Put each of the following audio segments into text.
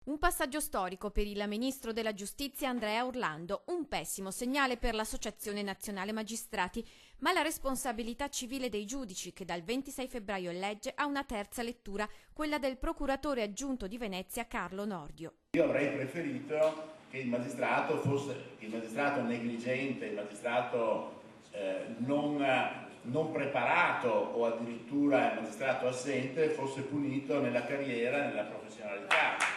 Un passaggio storico per il ministro della Giustizia Andrea Orlando, un pessimo segnale per l'Associazione Nazionale Magistrati, ma la responsabilità civile dei giudici che dal 26 febbraio elegge ha una terza lettura, quella del procuratore aggiunto di Venezia Carlo Nordio. Io avrei preferito che il magistrato negligente, il magistrato non preparato o addirittura il magistrato assente fosse punito nella carriera e nella professionalità.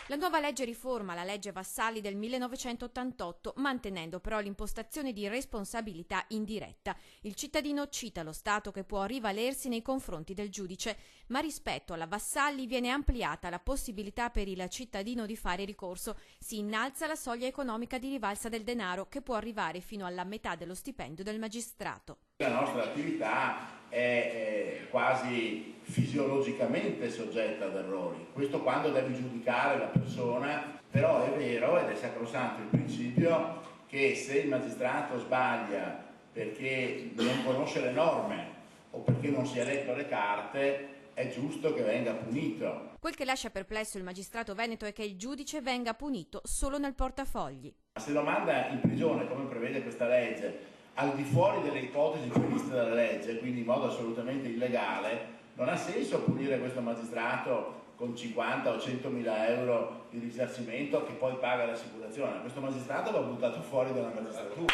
La nuova legge riforma la legge Vassalli del 1988, mantenendo però l'impostazione di responsabilità indiretta. Il cittadino cita lo Stato che può rivalersi nei confronti del giudice, ma rispetto alla Vassalli viene ampliata la possibilità per il cittadino di fare ricorso. Si innalza la soglia economica di rivalsa del denaro, che può arrivare fino alla metà dello stipendio del magistrato. La nostra attività è quasi fisiologicamente soggetta ad errori, questo quando devi giudicare la persona, però è vero ed è sacrosanto il principio che se il magistrato sbaglia perché non conosce le norme o perché non si è letto le carte, è giusto che venga punito. Quel che lascia perplesso il magistrato veneto è che il giudice venga punito solo nel portafogli. Se lo manda in prigione, come prevede questa legge, al di fuori delle ipotesi previste dalla legge, quindi in modo assolutamente illegale, non ha senso punire questo magistrato con 50 o 100 mila euro di risarcimento che poi paga l'assicurazione. Questo magistrato va buttato fuori dalla magistratura.